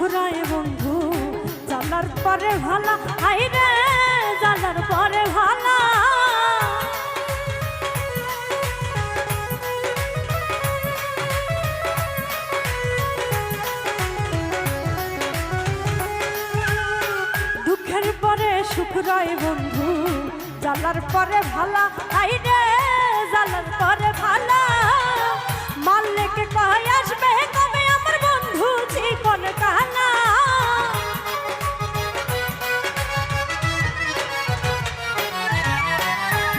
রয় বন্ধু জানার পরে ভালা হাইরে জানার পরে ভালা দুঃখের পরে সুখ রয় বন্ধু জানার পরে ভালা হাইরে জানার পরে ভালা মালিককে কয় আসবে কবে আমার বন্ধু জীবন কালা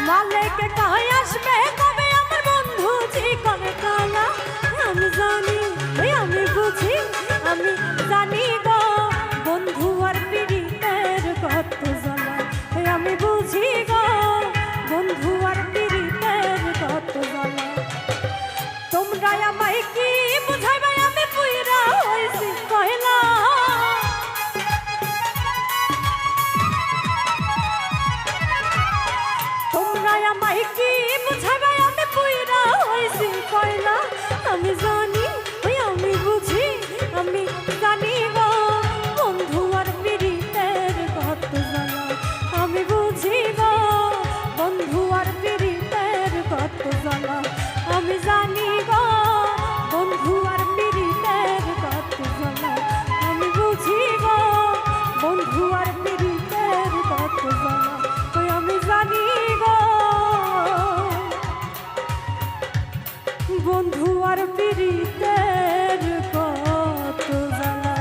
মালিককে কয় আসবে কবে আমার বন্ধু জীবন কালা আমি জানি আমি বুঝি আমি জানি গো বন্ধু আর পীড়িতের কত জ্বালা আমি বুঝি গো বন্ধু আর পীড়িতের কত জ্বালা তোমরা আমায় কি বুঝাইবে আমি পুইরা হইছি কয়লা তোমরা আমায় কি বুঝাইবে আমি পুইরা হইছি কয়লা আমি জানি আমি বুঝি আমি জানি গো বন্ধু আর পীড়িতের কত জ্বালা আমি বুঝি গো বন্ধু আর পীড়িতের কত জ্বালা আমি জানি গো বন্ধু আর পীড়িতের কত জ্বালা আমি বুঝি গো বন্ধু আর পীড়িতের কত জ্বালা ওই আমি জানি গো বন্ধু আর পীড়িতের কত জ্বালা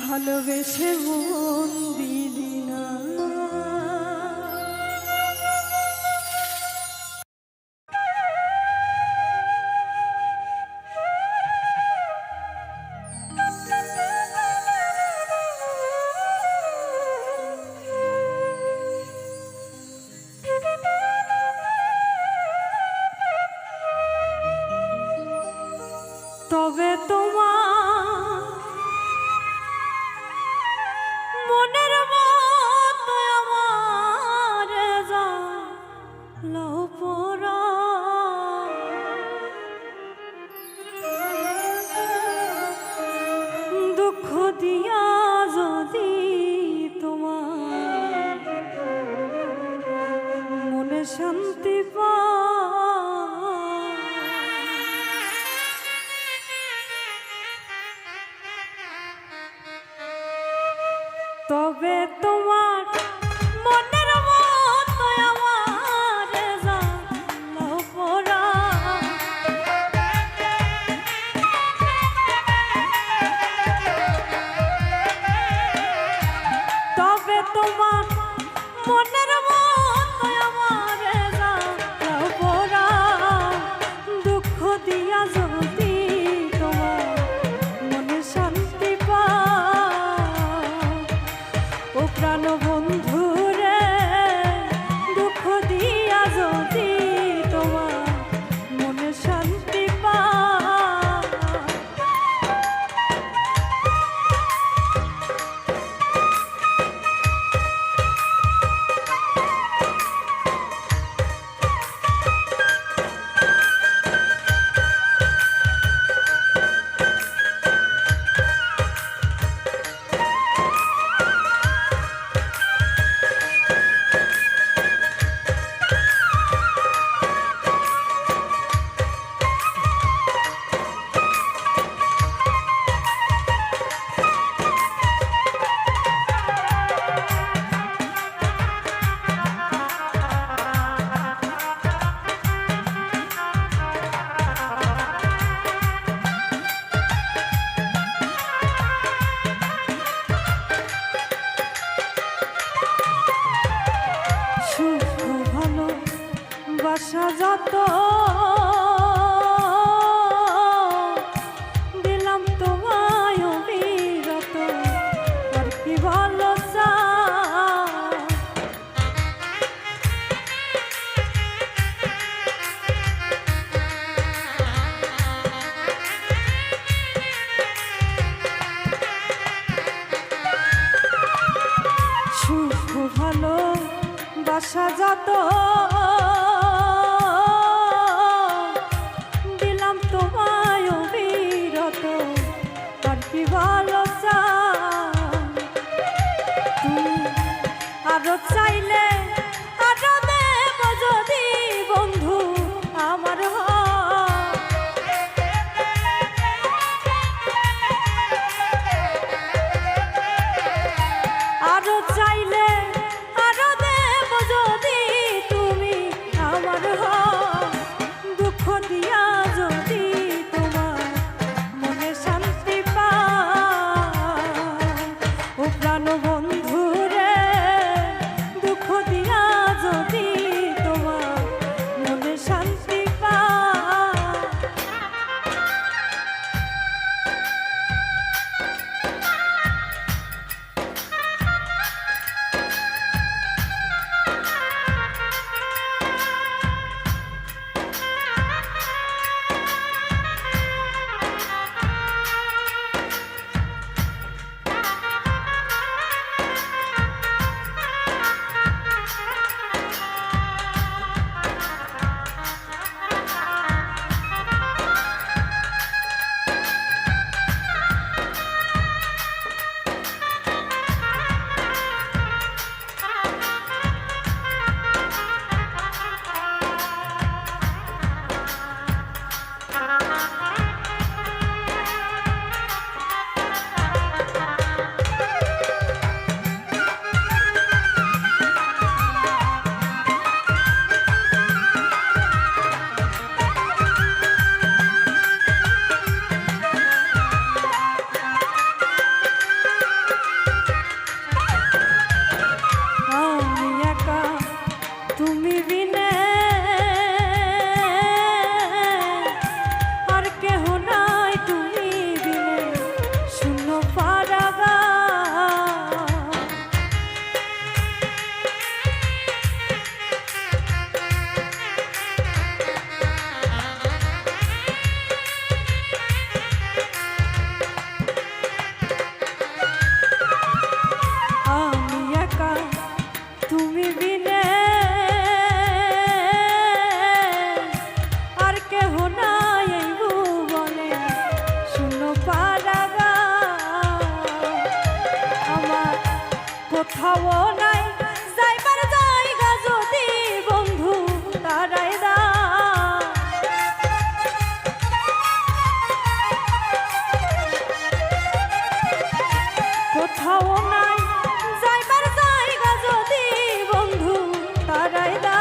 ভালোবেসে মন দিলি না তবে তোমার মনের মতো আমার জানলো পোড়া দুঃখ দিয়া যদি তোমার মনে শান্তি পা তবে তোমার মনের মতো আমার জানলো পোড়া তবে তোমার মনের মতো আমার জানলো পোড়া দুঃখ দিয়া যদি তোমার মনে শান্তি পা ও কোথাও নাই যাইবার জায়গা যদি বন্ধু তারাই দা কোথাও নাই যাইবার জায়গা যদি বন্ধু তারাই দা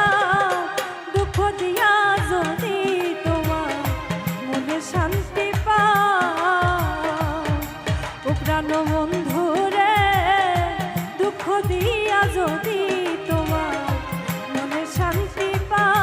দুঃখ দিয়া যদি তোমার মনে শান্তি পাও ও প্রাণ বন্ধু রে দুঃখ দিয়া যদি তোমার মনে শান্তি পাও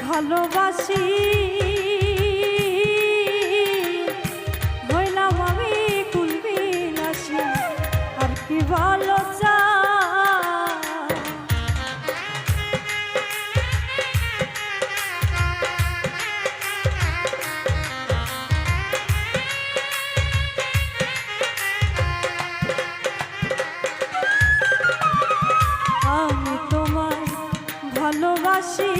ভালোবাসি হইলাম আমি কুলবিলাসী আর কি ভালো চা আমি তোমায় ভালোবাসি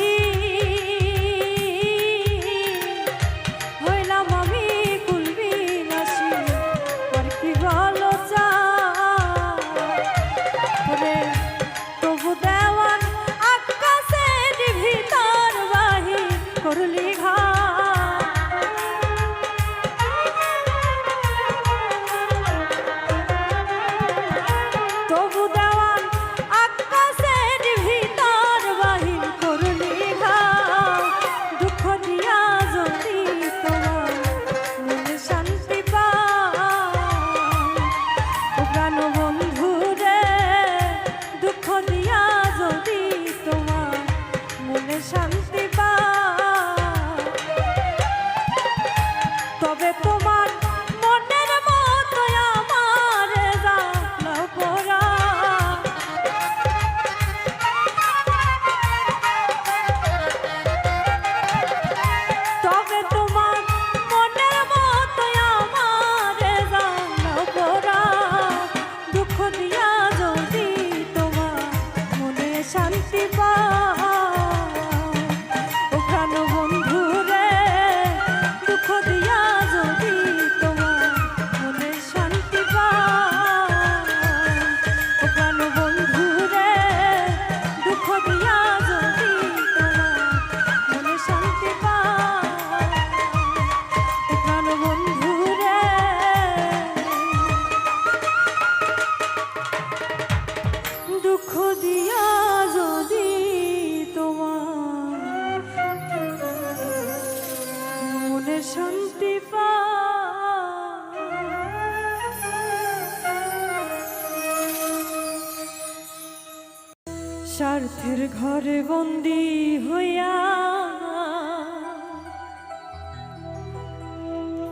স্বার্থের ঘরে বন্দি হইয়া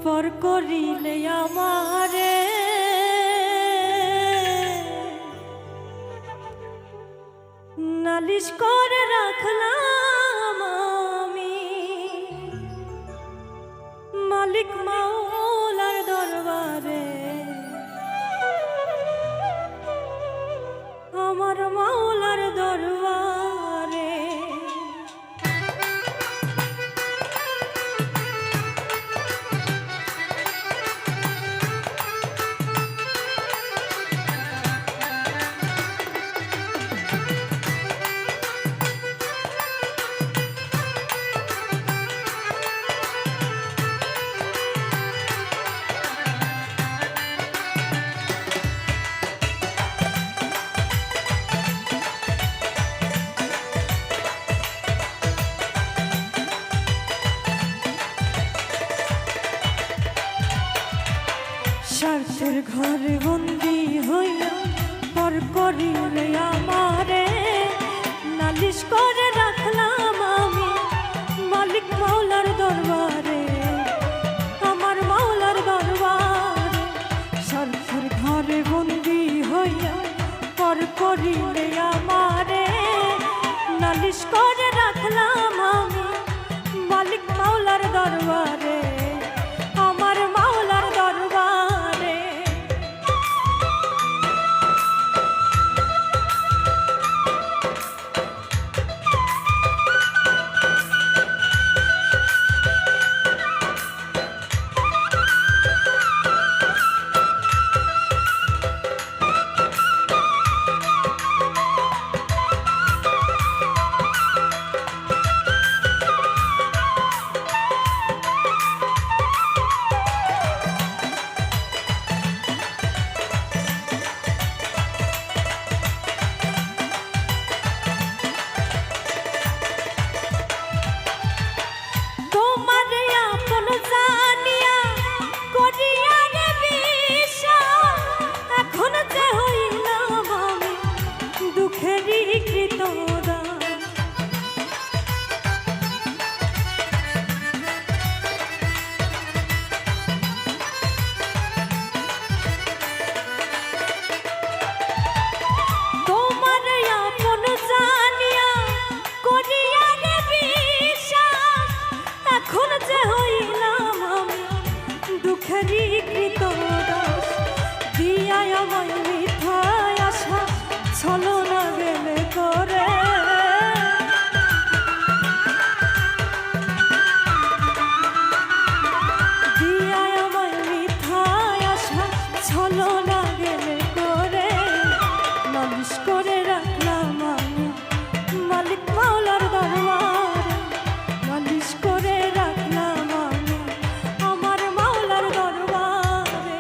পর করিলে আমারে নালিশ করে রাখলাম আমি মালিক মাওলার দরবারে আমার মাওলার দরবারে স্বার্থের ঘরে বন্দি হইয়া পর করিলে আমারে নালিশ করে রাখলাম আমি মালিক মাওলার দরবারে, আমার মাওলার দরবারে। স্বার্থের ঘরে বন্দি হইয়া পর করিলে আমারে নালিশ করে রাখলাম আমি মালিক মাওলার দরবারে, আমার মাওলার দরবারে। ছলো না গেলে করে দিয়ায় আমায় মিথায় আশা ছলো না গেলে করে নালিশ করে রাখলাম আমি মালিক মাওলার দরবারে, নালিশ করে রাখলাম আমি আমার মাওলার দরবারে।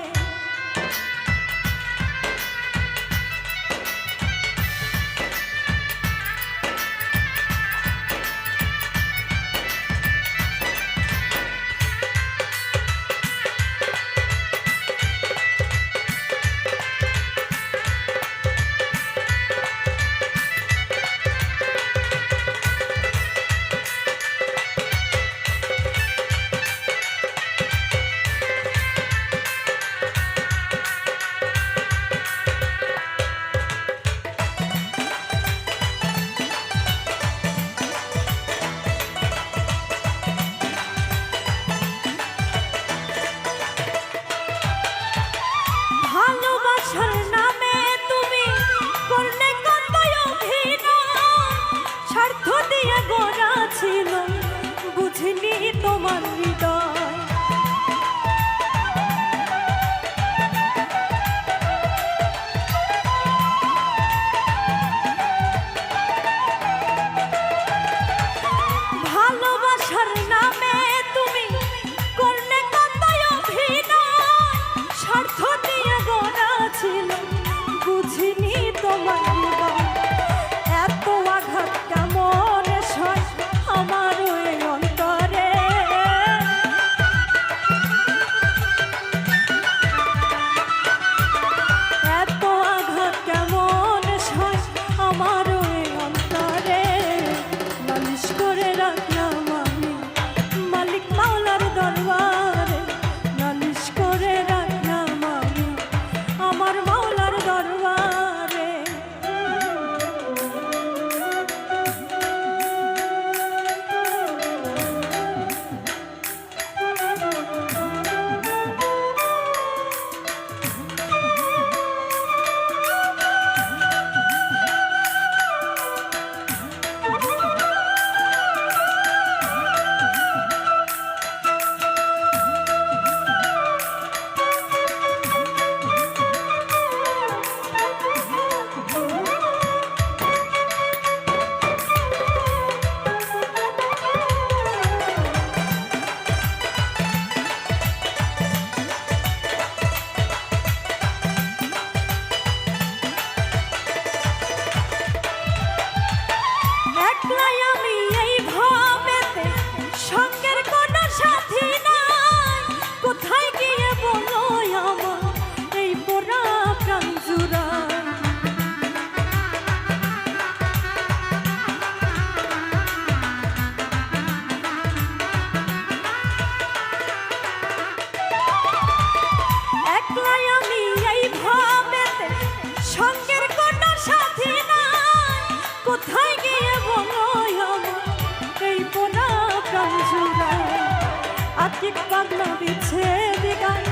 পাগলা বিচ্ছেদ গান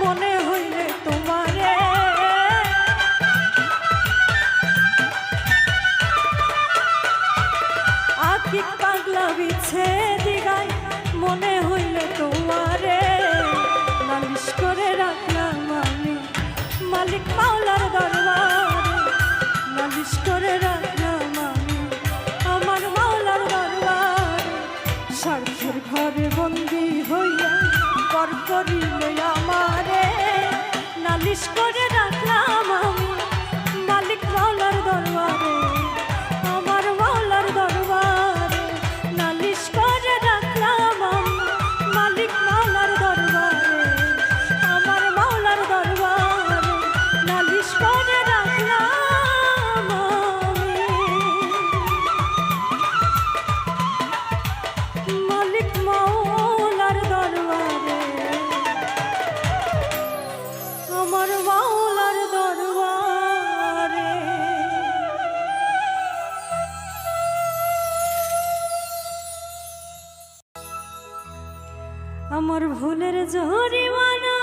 মনে হইলে তোমারে আকি পাগলা বিচ্ছেদ গান মনে হইলে তোমারে নালিশ করে রাখলাম আমি মালিক মাওলার দরবারে নালিশ করে রাখলাম আমি আমার মাওলার দরবারে স্বার্থের ঘরে বন্দী হইয়া পর করিলে আমারে নালিশ করে রাখলাম আমি মালিক মাওলার দরবারে আমার মাওলার দরবারে নালিশ করে রাখলাম আমি মালিক মাওলার দরবারে আমার মাওলার দরবারে নালিশ করে রাখলাম আমি মালিক মাওলার দরবারে আমার মাওলার দরবারে আমার ভুলের জরিমানা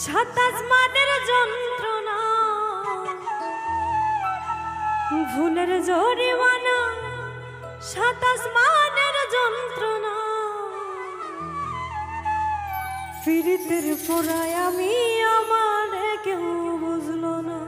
27 মানের যন্ত্রণা ভুলের জরিমানা 27 মানের যন্ত্রণা পীড়িতের পোড়ায় আমি আমার কেউ বুঝলো না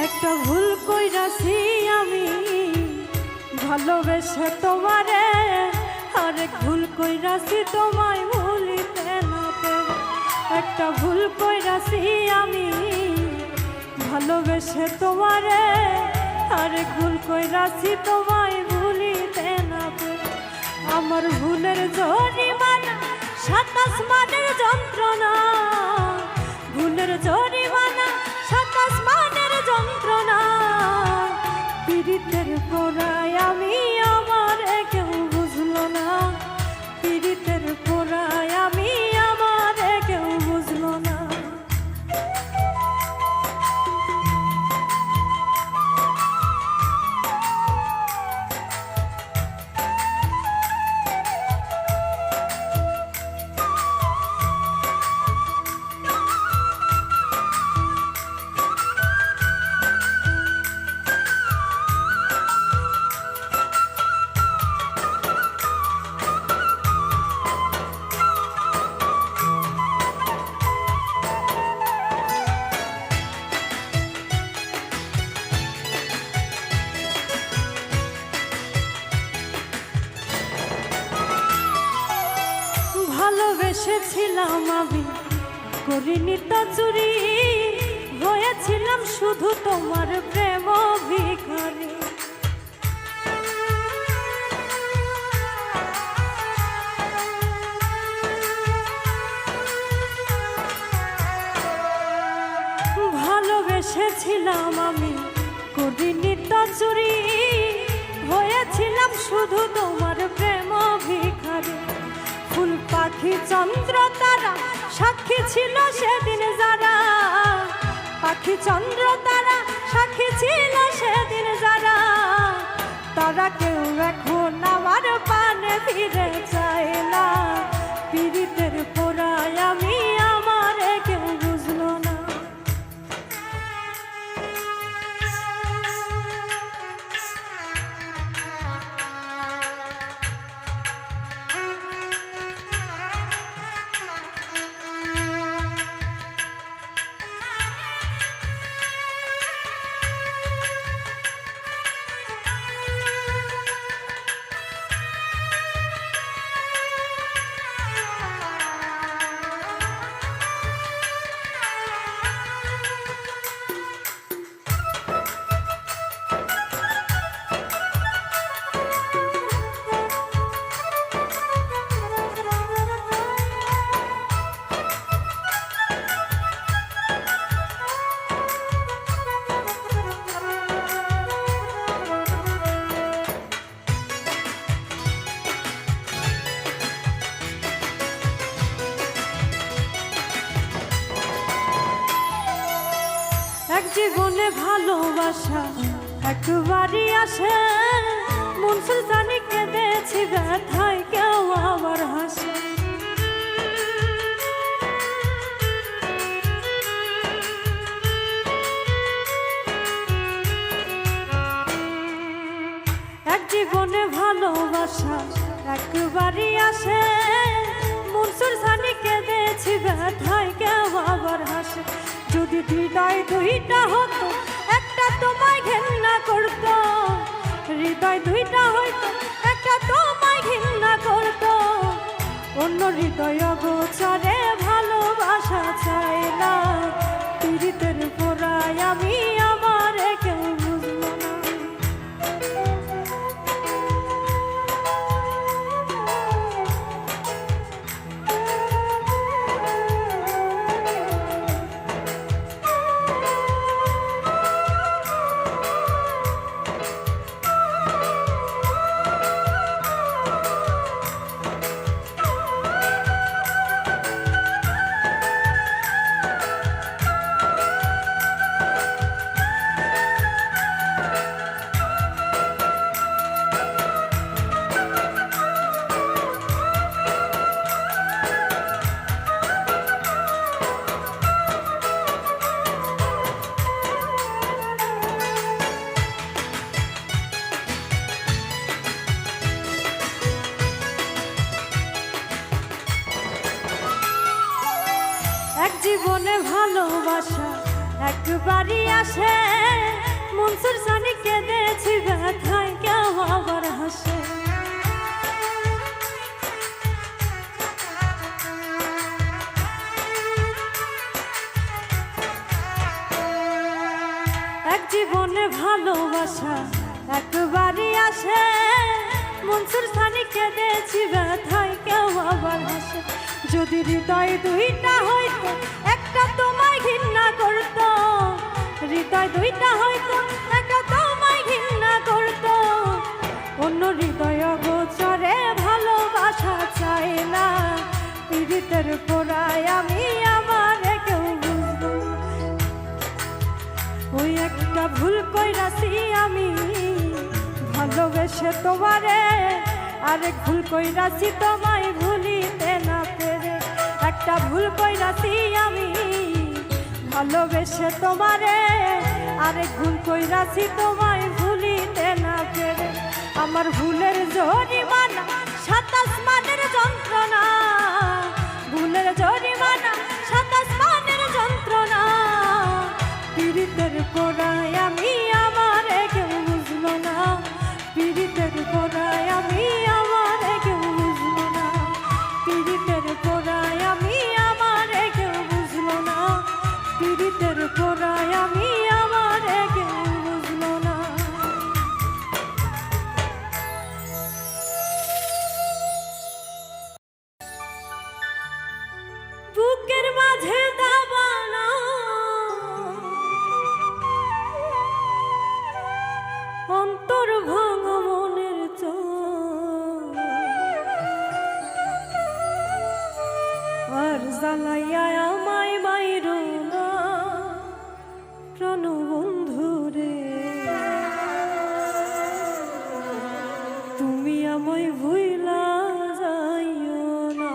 একটা ভুল কইরাছি আমি ভালোবেসে তোমারে আরেক ভুল কইরাছি তোমায় ভুলিতে না পেরে একটা ভুল কইরাছি আমি ভালোবেসে তোমারে আরেক ভুল কইরাছি তোমায় ভুলিতে না পেরে আমার ভুলের জরিমানা 27 মানের যন্ত্রণা ভুলের জরিমানা 27 মানের যন্ত্রণা পীড়িতের পোড়ায় আমি আমার কেউ বুঝলো না পীড়িতের পোড়ায় আমি আমার কেউ বুঝলো না ভালোবেসেছিলাম আমি করিনি তো চুরি হয়েছিলাম শুধু তোমার প্রেম ভিখারি ভালোবেসেছিলাম আমি করিনি তো চুরি হয়েছিলাম শুধু তোমার প্রেম ভিখারি ফুল পাখি চন্দ্র তারা সাক্ষী ছিল সেদিন যারা পাখি চন্দ্র তারা সাক্ষী ছিল সেদিন যারা তারা কেউ এখন আমার পানে ফিরে চায় না পীড়িতের পোড়ায় আমি আমার কেউ বুঝলো না জীবনে ভালোবাসা একবারই আসে, মন সুলতানি কেঁদেছি ব্যথায় কেউ আবার হাসে। এক জীবনে ভালোবাসা একবারই আসে, মন সুলতানি কেঁদেছি ব্যথায় কেউ আবার হাসে। যদি হৃদয় দুইটা হতো একটা তোমায় ঘেন্না করতো, হৃদয় দুইটা হয়তো একটা তোমায় ঘেন্না করতো। অন্য হৃদয় গোচরে ভালোবাসা চাই না, পীড়িতের পোড়ায় আমি আমার কেউ বুঝলো না। এক জীবনে ভালোবাসা একবারই আসে, মন সুলতানি কেঁদেছি ব্যথায় কেউ আবার হাসে। এক জীবনে ভালোবাসা একবারই আসে, মন সুলতানি কেঁদেছি ব্যথায় কেউ আবার হাসে। যদি হৃদয় দুইটা হয়তো একটা তোমায় ঘৃণা করতো, হৃদয় দুইটা হয়তো একটা তোমায় ঘৃণা করতো। অন্য হৃদয় গোচরে ভালোবাসা চাই না, পীড়িতের পোড়ায় আমি আমার কেউ বুঝবো। ওই একটা ভুল কইরাছি আমি ভালোবেসে তোমারে, আরেক ভুল কইরাছি তোমায় ভুলিতে না পেরে। একটা ভুল কইরাছি আমি ভালোবেসে তোমারে, আরেক ভুল কইরাছি তোমায় ভুলিতে না পেরে। আমার ভুলের জরিমানা 27 মানের যন্ত্রণা, ভুলের জরিমানা 27 মানের যন্ত্রণা। পীড়িতের পোড়ায় আমি আমার কেউ বুঝলো না, পীড়িতের পোড়ায় আমি আমার কেউ বুঝলো না, পীড়িতের পোড়ায় আমি আমার কেউ বুঝলো না, পীড়িতের পোড়ায় আমি আমার কেউ বুঝলো না। বুকের মাঝে দাবানা অন্তর ভাঙা মনের চোখ, আর জ্বালাইয়া আমায় মাইরো না প্রাণবন্ধু রে। তুমি আমায় ভুইলা যাইও না।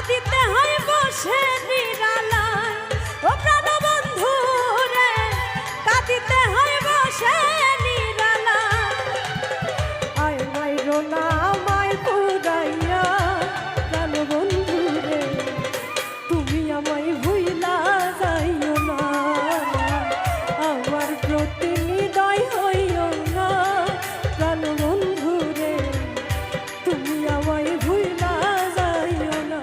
কাঁদিতে হয় বসে নিরালায় ও প্রাণ বন্ধু রে কাঁদিতে হয় বসে নিরালায় আয় মাইরো না আমায় পুরাইয়া প্রাণ বন্ধু রে তুমি আমায় ভুইলা যাইও না আমার প্রতি নিদয় হইও না প্রাণ বন্ধু রে তুমি আমায় ভুইলা যাইও না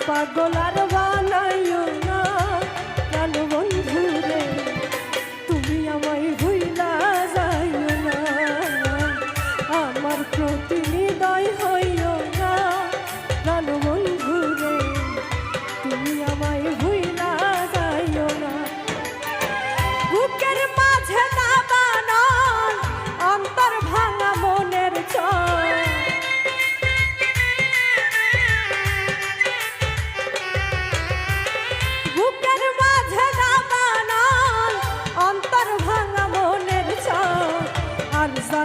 পাগল আর বানাইও না প্রাণ বন্ধু রে তুমি আমায় ভুইলা যাইও না আমার প্রতি নিদয় হইও না প্রাণ বন্ধু রে তুমি আমায় ভুইলা যাইও না বুকের মাঝে দাবানো অন্তর ভাঙা মনের চয়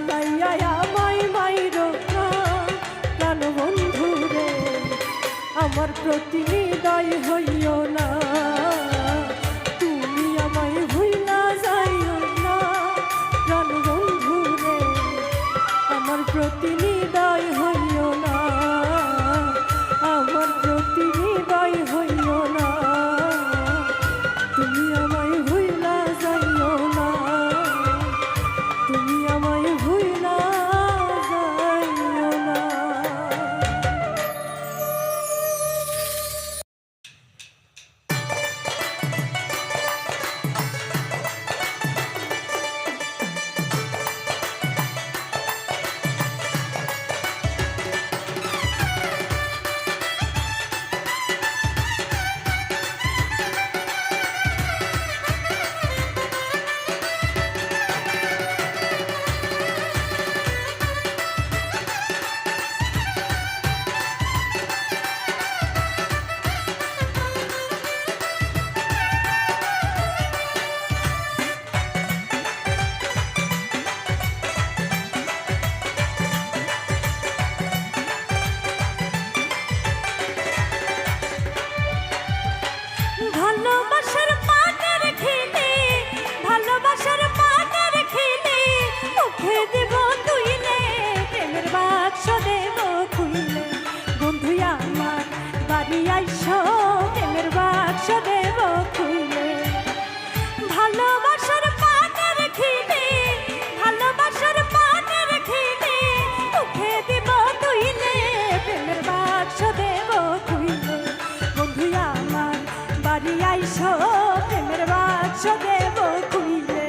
জ্বালাইয়া আমায় মাইরো না প্রাণ বন্ধু রে আমার প্রতি নিদয় হইও না তুমি আমায় ভুইলা যাইও না প্রাণ বন্ধু রে আমার প্রতি নিদয় হইও না আমার প্রতি নিদয় হইও না তুমি আমায় ভুইলা যাইও না তুমি আমায় ভুইলা যাইও না আইসো প্রেমের বাক্স দেব খুইলে।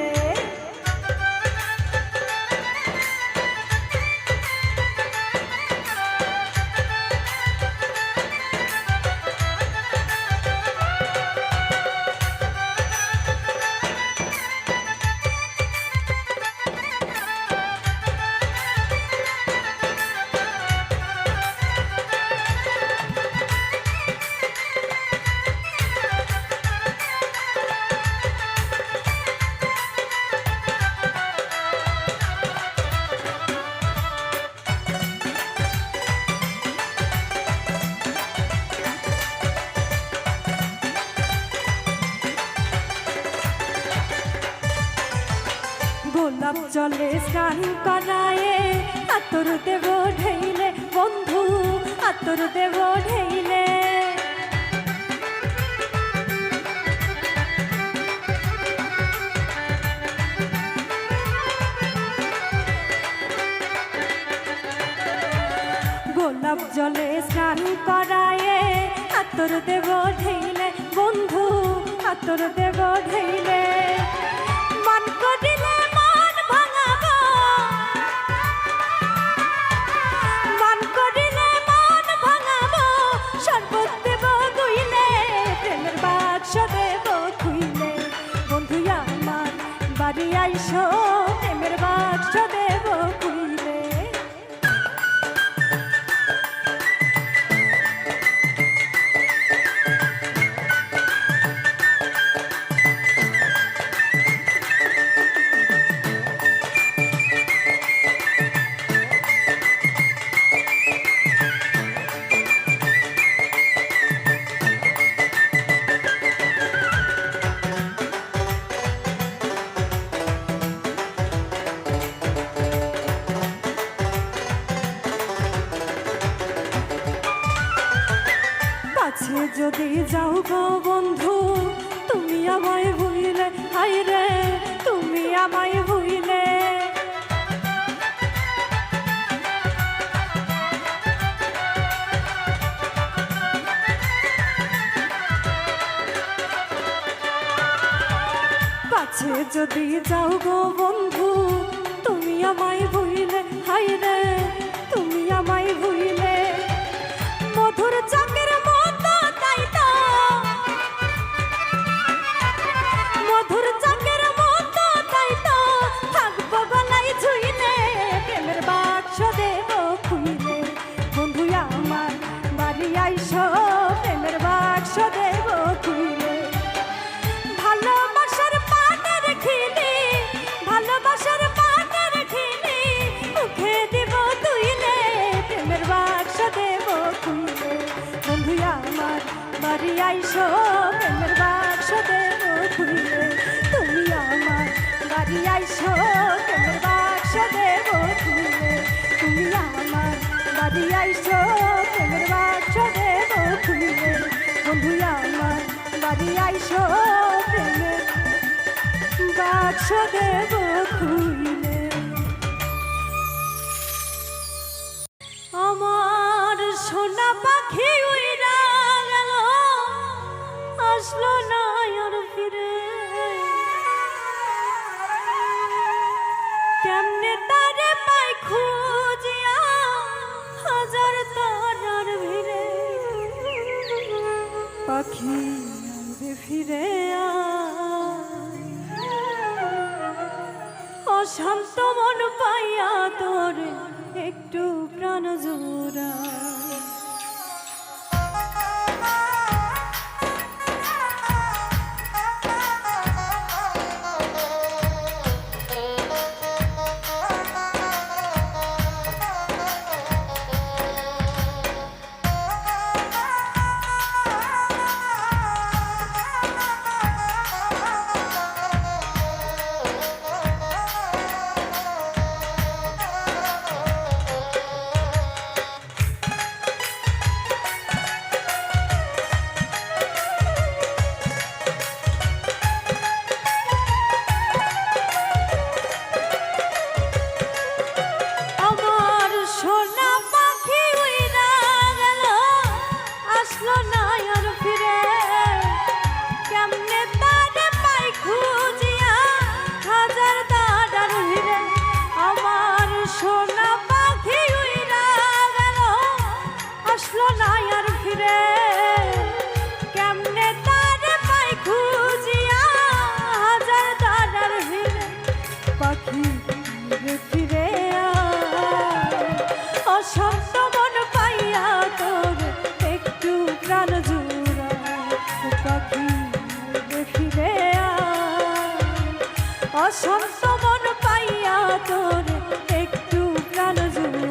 গোলাপ জলে স্নান করায়ে আতর দেব ঢেইলে বন্ধু আতর দেব ঢেইলে। গোলাপ জলে স্নান করায়ে আতর দেব ঢেইলে বন্ধু আতর দেব ঢেইলে। মান করিলে মান ভাঙাবো, মান করিলে মান ভাঙাবো, শরবত দেব গুইলে প্রেমের বাক্স দেব খুইলে। বন্ধু আমার বাড়ি আইসো প্রেমের বাক্স দেব খুইলে। কাছে যদি যাও গো বন্ধু তুমি আমায় ভুলিলে, হায় রে তুমি আমায় ভুলিলে। কাছে যদি যাও গো বন্ধু তুমি আমায় ভুলিলে, হায় রে তুমি আমায় ভুলিলে। মধুর চাকের মতো তাই তো, মধুর চাকের মতো তাই তো থাকবো গলায় ঝুইলে প্রেমের বাক্স দেব খুইলে। বন্ধু আমার বাড়ি আইসো প্রেমের বাক্স দেব খুইলে। ভালোবাসার পানের খিলি, ভালোবাসার পানের খিলি মুখে দিব তুইলে প্রেমের বাক্স দেব খুইলে। বন্ধু আমার বাড়ি আইসো প্রেমের বাক্স দেব খুইলে। তুমি আমার বাড়ি আইসো প্রেমের বাক্স দেব খুইলে। তুমি আমার বাড়ি আইসো প্রেমের বাক্স দেব খুইলে। বন্ধু আমার বাড়ি আইসো প্রেমের বাক্স দেব খুইলে। আমার সোনা পাখি উইরা গেল আসলো না আর ফিরে, কেমনে তারে পাই খুঁজিয়া হাজার তারার ভিড়ে। পাখি আইবে ফিরে অশান্ত মন পাইয়া তোরে একটু প্রাণ জোড়া। অশান্ত মন পাইয়া তোর একটু প্রাণ জুড়াই।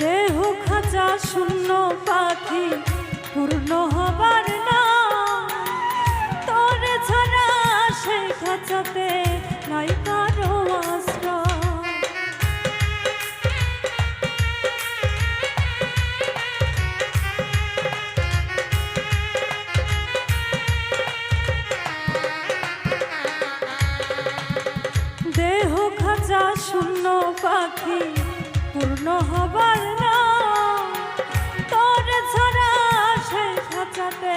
দেহ খাঁচা শূন্য পাখি পূর্ণ হবার না, তোরে ছাড়া সেই খাঁচাতে নাই কারো আশ্রয়। দেহ খাঁচা শূন্য পাখি পূর্ণ হবার না, তোর ছাড়া সেই খাঁচাতে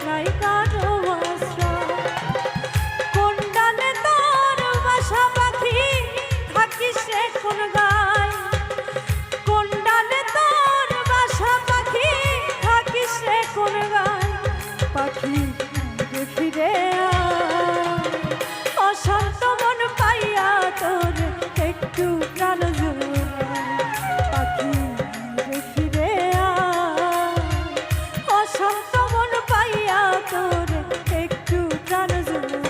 নাই কারো আশ্রয়। কোন ডালে তোর বাসা পাখি থাকিস রে কোন গায়, কোন ডালে তোর বাসা পাখি থাকিস রে কোন গায়। পাখি ফিরে অশান্ত মন পাইয়া তোর একটু প্রাণ জুড়াই। পাখি ফিরে অশান্ত মন পাইয়া তোর একটু প্রাণ জুড়াই।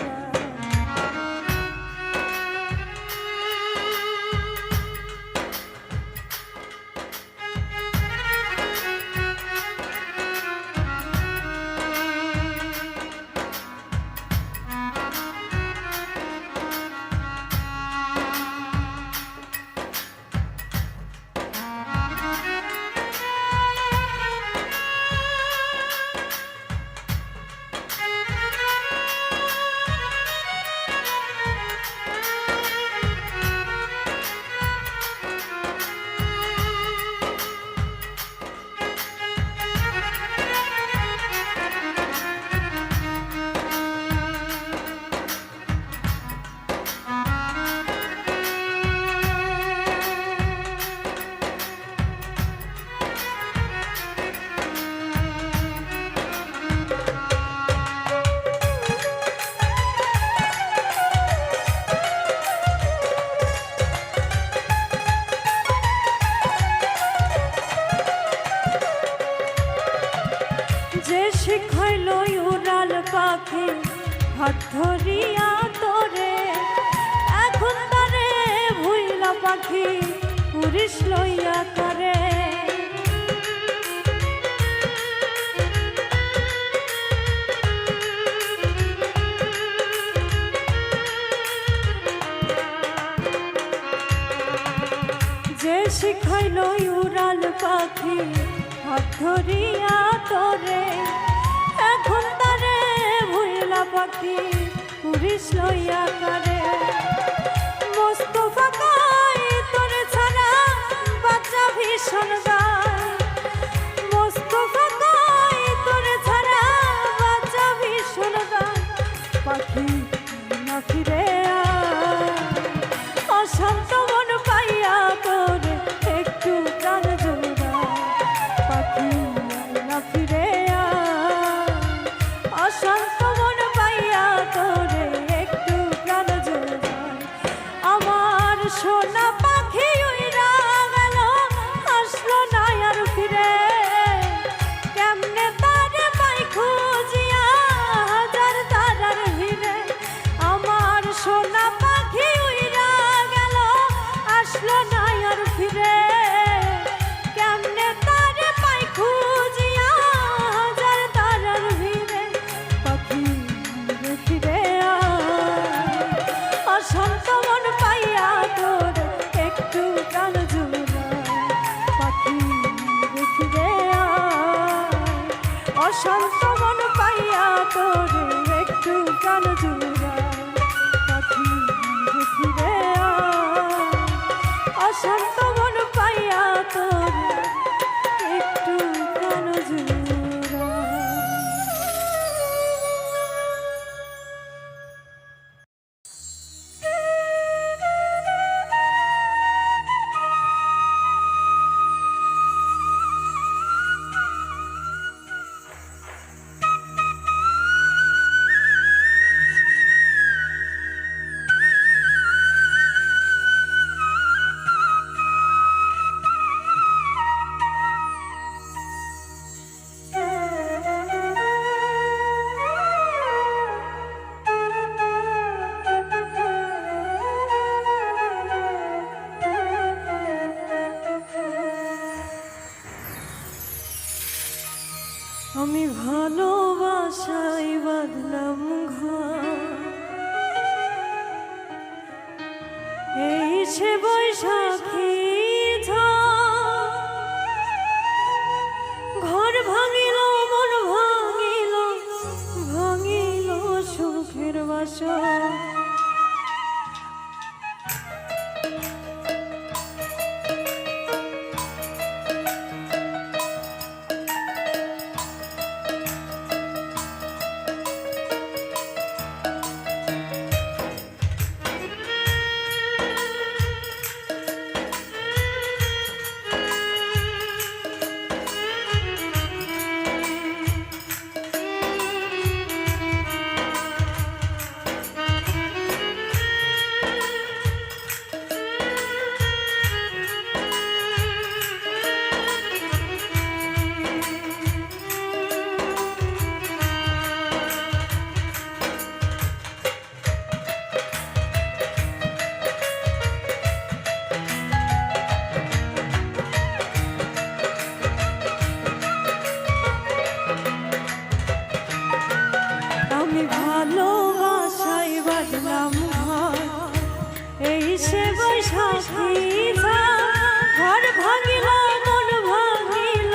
যে শিখাইল উড়াল পাখি হাত ধরিয়া তোরে, এখন তারে ভুইলা পাখি পুরিশ লইয়া করে। যে শিখাইল উড়াল পাখি হাত ধরিয়া তোরে, এখন তারে ভুইলা পাখি পুরিশ লইয়া করে। মোস্তফা কয় তোরে ছাড়া বাচ্চা ভীষণ গায়, মোস্তফা কয় তোরে ছাড়া বাচ্চা ভীষণ গায়। পাখি না ফিরে অশান্ত মন পাইয়া তোরে একটু প্রাণ জুড়াই। পাখি না ফিরে অশান্ত মন পাইয়া তোরে একটু প্রাণ জুড়াই। আমার সোনা পাখি উইরা গেল, আসলো না আর ফিরে। কেমনে তারে পাই খুঁজিয়া হাজার তারার ভিড়ে। আমার অশান্ত মন পাইয়া তোরে একটু প্রাণ জুড়াই পাখি ফিরে আয় অশান্ত মন পাইয়া তোরে একটু প্রাণ জুড়াই আমি ভালোবাসাই বাঁধলাম ঘর এই সে বৈশাখী ঘর ভাঙিল মন ভাঙিল ভাঙিল সুখের বাসর ভালোবাসাই বাঁধলাম ঘর এই সে বৈশাখী ঘর ভাঙিল মন ভাঙিল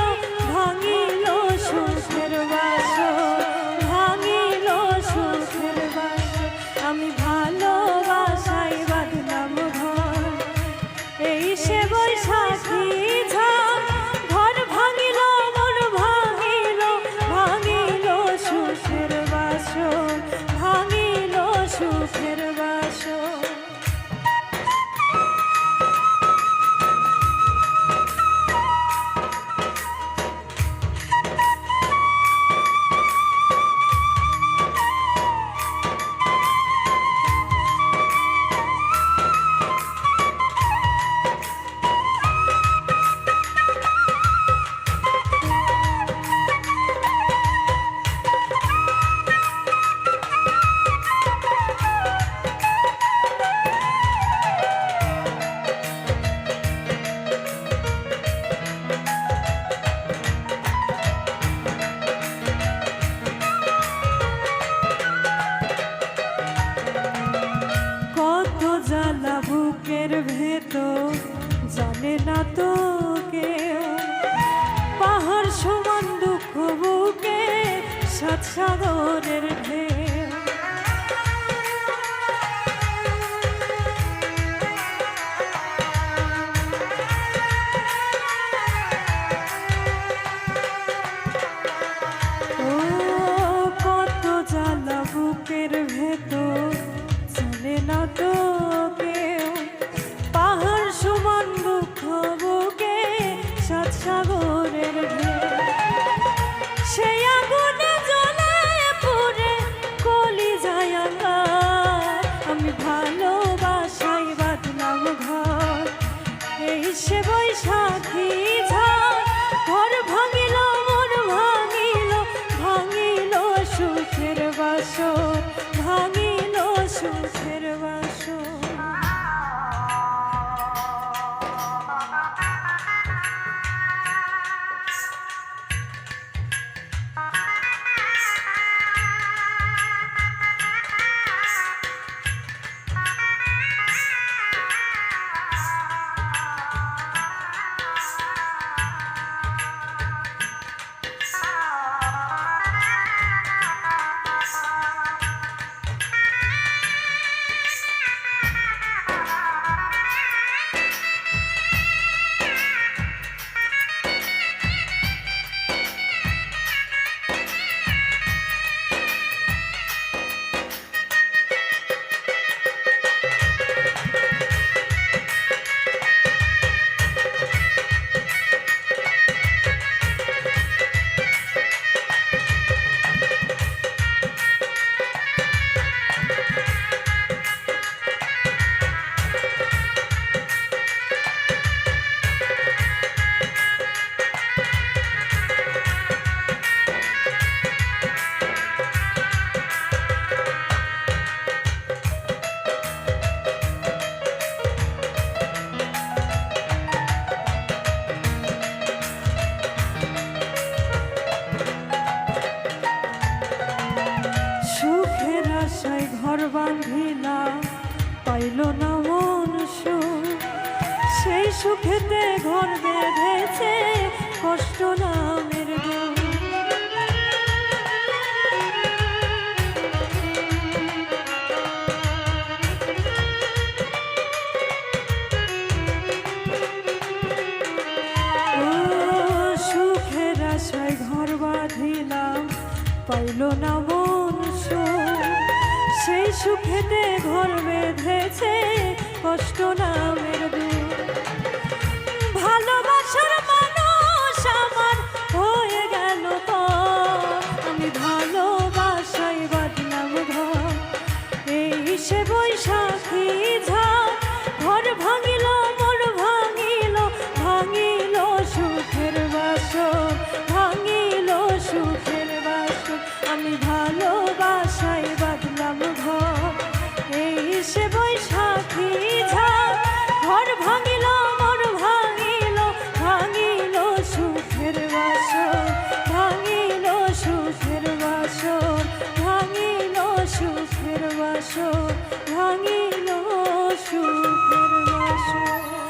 ভাঙিল সুখের বাসর ভাঙিল সুখের বাসর আমি ভালোবাসাই বাঁধলাম ঘর এই সে বৈশাখী ঘর ভাঙিল মন ভাঙিল ভাঙিল সুখের বাসর ভাঙিল সুখের বাসর জ্বালা বুকের ভেতর জানে না তো কেউ পাহাড় সমান দুঃখ বুকে সাত সাগরের ঢেউ ও কত জ্বালা বুকের ভেতর জানে না তো সাগরের সেই আগুনে জ্বলে পুড়ে কলি যায় আমি ভালোবাসাই বাঁধলাম ঘর এই সে বৈশাখী ঘর ভাঙিল মন ভাঙিল ভাঙিল সুখের বাসর ভাঙিল সুখের বাসর বাঁধিলাম পাইল না মন সুখ, সেই সুখেতে ঘর বেঁধেছে কষ্ট নামের দুঃখ। সুখের আশায় ঘর বাঁধিলাম পাইল না মন সুখ, সেই সুখেতে ঘর বেঁধেছে কষ্ট নামের দুঃখ। ভালোবাসার মানুষ আমার হয়ে গেল পর, আমি ভালোবাসায় বাঁধলাম ঘর, এই সে বৈশাখী ঝড়, ঘর ভাঙিল মন ভাঙিল, ভাঙিল সুখের বাসর, ভাঙিল সুখের বাসর। আমি ভালোবাসায় বাঁধলাম ঘর, এই সে বৈশাখী ঝড়, ঘর ভাঙিল মন ভাঙিল, ভাঙিল সুখের বাসর, ভাঙিল সুখের বাসর, ভাঙিল সুখের বাসর, ভাঙিল সুখের বাসর।